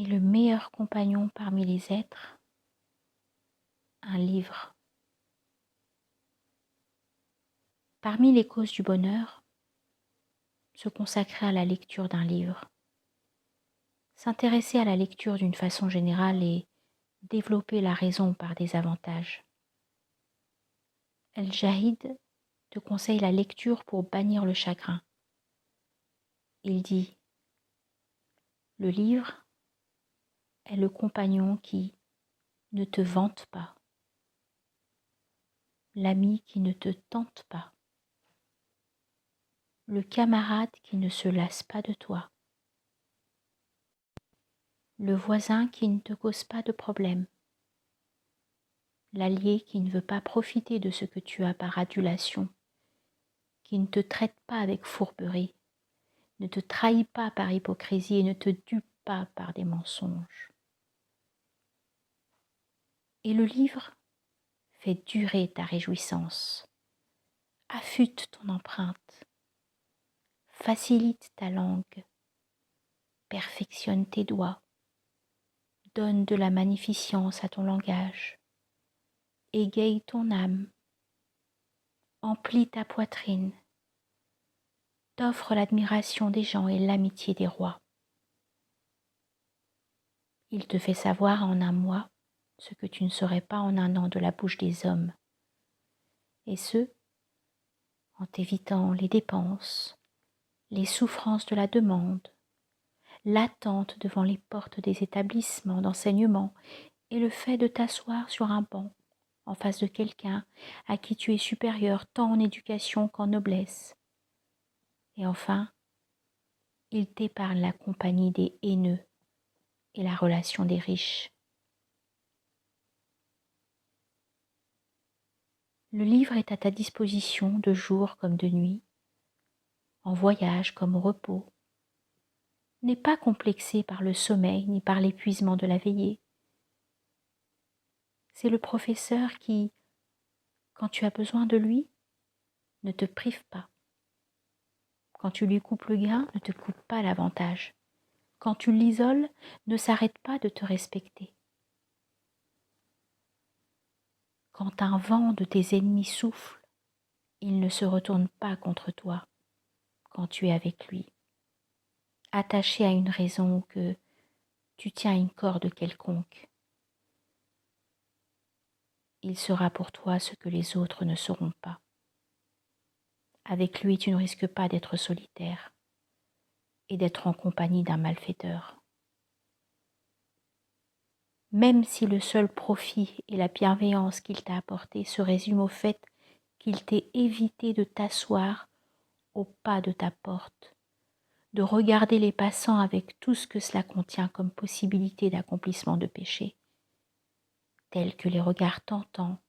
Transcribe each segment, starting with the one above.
est le meilleur compagnon parmi les êtres, un livre. Parmi les causes du bonheur, se consacrer à la lecture d'un livre, s'intéresser à la lecture d'une façon générale et développer la raison par des avantages. El-Jahid te conseille la lecture pour bannir le chagrin. Il dit: le livre est le compagnon qui ne te vante pas, l'ami qui ne te tente pas, le camarade qui ne se lasse pas de toi, le voisin qui ne te cause pas de problème, l'allié qui ne veut pas profiter de ce que tu as par adulation, qui ne te traite pas avec fourberie, ne te trahit pas par hypocrisie et ne te dupe pas par des mensonges. Et le livre fait durer ta réjouissance, affûte ton empreinte, facilite ta langue, perfectionne tes doigts, donne de la magnificence à ton langage, égaye ton âme, emplit ta poitrine, t'offre l'admiration des gens et l'amitié des rois. Il te fait savoir en un mois ce que tu ne saurais pas en un an de la bouche des hommes, et ce, en t'évitant les dépenses, les souffrances de la demande, l'attente devant les portes des établissements d'enseignement et le fait de t'asseoir sur un banc en face de quelqu'un à qui tu es supérieur tant en éducation qu'en noblesse. Et enfin, il t'épargne la compagnie des haineux et la relation des riches. Le livre est à ta disposition de jour comme de nuit, en voyage comme au repos. N'est pas complexé par le sommeil ni par l'épuisement de la veillée. C'est le professeur qui, quand tu as besoin de lui, ne te prive pas. Quand tu lui coupes le gain, ne te coupe pas l'avantage. Quand tu l'isoles, ne s'arrête pas de te respecter. Quand un vent de tes ennemis souffle, il ne se retourne pas contre toi quand tu es avec lui, attaché à une raison ou que tu tiens à une corde quelconque. Il sera pour toi ce que les autres ne seront pas. Avec lui, tu ne risques pas d'être solitaire et d'être en compagnie d'un malfaiteur. Même si le seul profit et la bienveillance qu'il t'a apporté se résument au fait qu'il t'ait évité de t'asseoir au pas de ta porte, de regarder les passants avec tout ce que cela contient comme possibilité d'accomplissement de péché, tels que les regards tentants,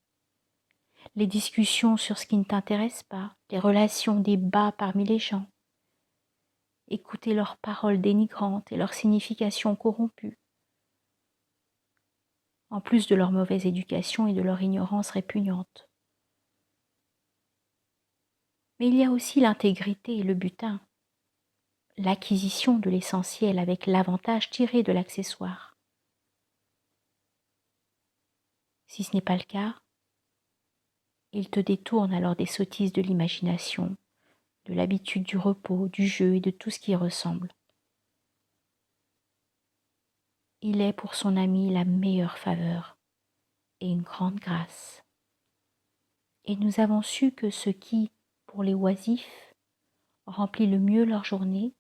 les discussions sur ce qui ne t'intéresse pas, les relations des bas parmi les gens, écouter leurs paroles dénigrantes et leurs significations corrompues, en plus de leur mauvaise éducation et de leur ignorance répugnante. Mais il y a aussi l'intégrité et le butin, l'acquisition de l'essentiel avec l'avantage tiré de l'accessoire. Si ce n'est pas le cas, il te détourne alors des sottises de l'imagination, de l'habitude du repos, du jeu et de tout ce qui y ressemble. Il est pour son ami la meilleure faveur et une grande grâce. Et nous avons su que ce qui, pour les oisifs, remplit le mieux leur journée,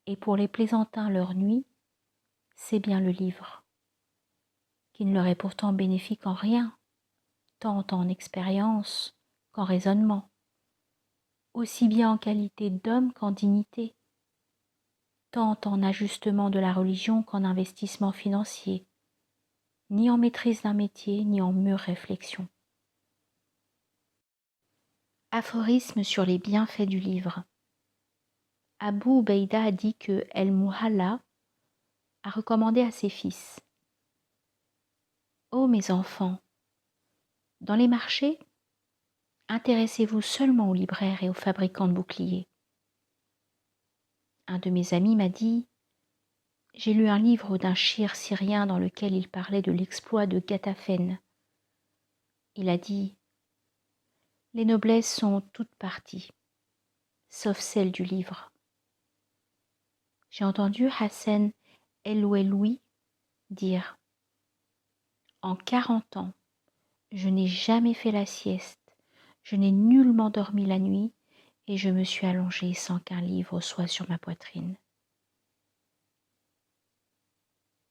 et pour les plaisantins leur nuit, c'est bien le livre, qui ne leur est pourtant bénéfique en rien, tant en expérience qu'en raisonnement, aussi bien en qualité d'homme qu'en dignité, tant en ajustement de la religion qu'en investissement financier, ni en maîtrise d'un métier, ni en mûre réflexion. Aphorisme sur les bienfaits du livre. Abu Ubaïda a dit que El-Muhalla a recommandé à ses fils: Ô mes enfants, dans les marchés, intéressez-vous seulement aux libraires et aux fabricants de boucliers. Un de mes amis m'a dit: j'ai lu un livre d'un shir syrien dans lequel il parlait de l'exploit de Gatafen. Il a dit « Les noblesses sont toutes parties, sauf celle du livre. » J'ai entendu Hassan El-Oueloui dire « En 40 ans, je n'ai jamais fait la sieste, je n'ai nullement dormi la nuit et je me suis allongé sans qu'un livre soit sur ma poitrine. »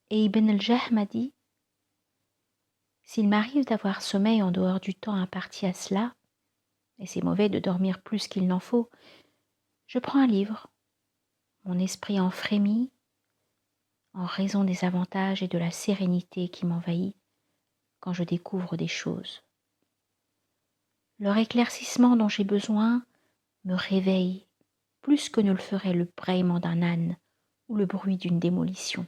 Et Ibn al-Jahm m'a dit « S'il m'arrive d'avoir sommeil en dehors du temps imparti à cela, et c'est mauvais de dormir plus qu'il n'en faut, je prends un livre. Mon esprit en frémit en raison des avantages et de la sérénité qui m'envahit quand je découvre des choses. Leur éclaircissement dont j'ai besoin me réveille plus que ne le ferait le braiement d'un âne ou le bruit d'une démolition. »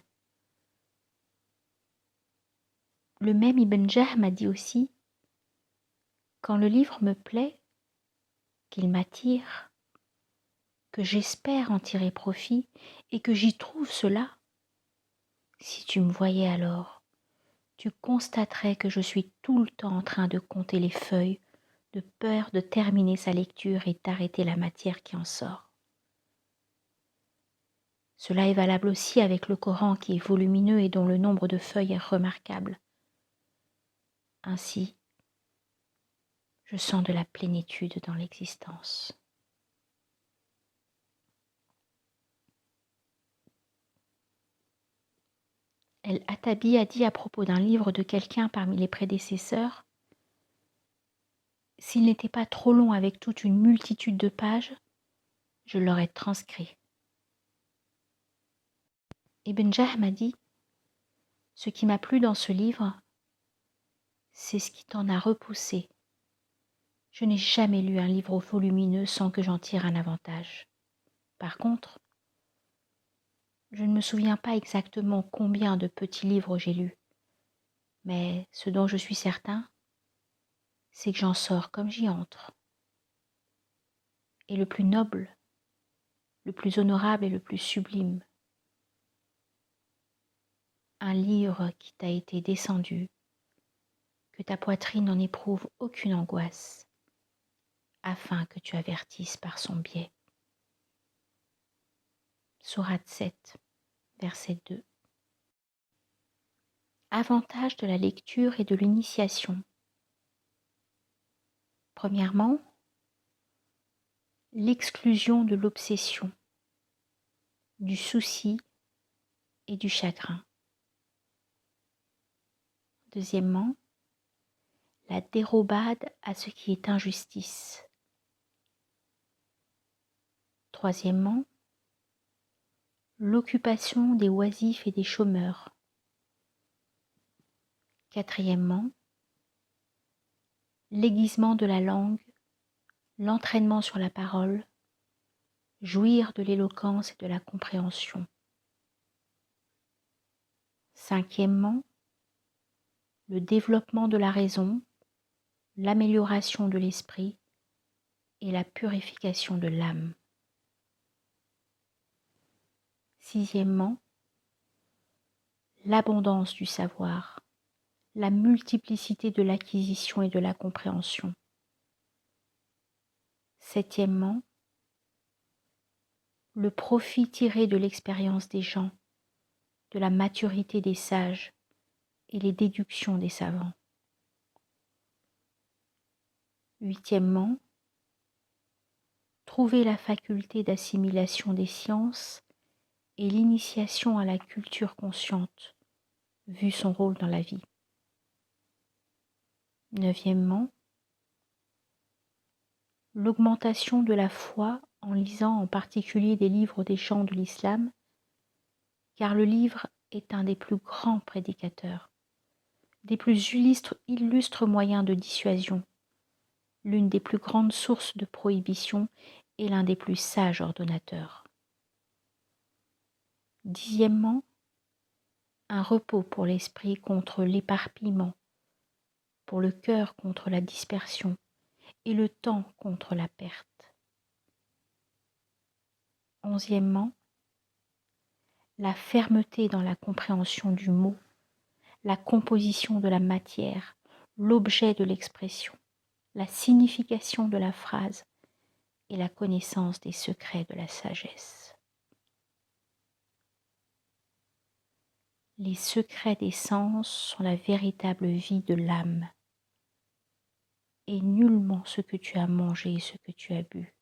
Le même Ibn Jahm a dit aussi « Quand le livre me plaît, qu'il m'attire, que j'espère en tirer profit et que j'y trouve cela, si tu me voyais alors, tu constaterais que je suis tout le temps en train de compter les feuilles, de peur de terminer sa lecture et d'arrêter la matière qui en sort. Cela est valable aussi avec le Coran qui est volumineux et dont le nombre de feuilles est remarquable. Ainsi, je sens de la plénitude dans l'existence. El-Attabi a dit à propos d'un livre de quelqu'un parmi les prédécesseurs, « S'il n'était pas trop long avec toute une multitude de pages, je l'aurais transcrit. » Ibn Jahm a dit, « Ce qui m'a plu dans ce livre, c'est ce qui t'en a repoussé. Je n'ai jamais lu un livre volumineux sans que j'en tire un avantage. Par contre, je ne me souviens pas exactement combien de petits livres j'ai lus, mais ce dont je suis certain, c'est que j'en sors comme j'y entre. Et le plus noble, le plus honorable et le plus sublime, un livre qui t'a été descendu, que ta poitrine n'en éprouve aucune angoisse, afin que tu avertisses par son biais. » Sourate 7, verset 2. Avantages de la lecture et de l'initiation. Premièrement, l'exclusion de l'obsession, du souci et du chagrin. Deuxièmement, la dérobade à ce qui est injustice. Troisièmement, l'occupation des oisifs et des chômeurs. Quatrièmement, l'aiguisement de la langue, l'entraînement sur la parole, jouir de l'éloquence et de la compréhension. Cinquièmement, le développement de la raison, l'amélioration de l'esprit et la purification de l'âme. Sixièmement, l'abondance du savoir, la multiplicité de l'acquisition et de la compréhension. Septièmement, le profit tiré de l'expérience des gens, de la maturité des sages et les déductions des savants. Huitièmement, trouver la faculté d'assimilation des sciences et l'initiation à la culture consciente, vu son rôle dans la vie. Neuvièmement, l'augmentation de la foi en lisant en particulier des livres des chants de l'islam, car le livre est un des plus grands prédicateurs, des plus illustres moyens de dissuasion, l'une des plus grandes sources de prohibition et l'un des plus sages ordonnateurs. Dixièmement, un repos pour l'esprit contre l'éparpillement, pour le cœur contre la dispersion et le temps contre la perte. Onzièmement, la fermeté dans la compréhension du mot, la composition de la matière, l'objet de l'expression, la signification de la phrase et la connaissance des secrets de la sagesse. Les secrets des sens sont la véritable vie de l'âme, et nullement ce que tu as mangé et ce que tu as bu.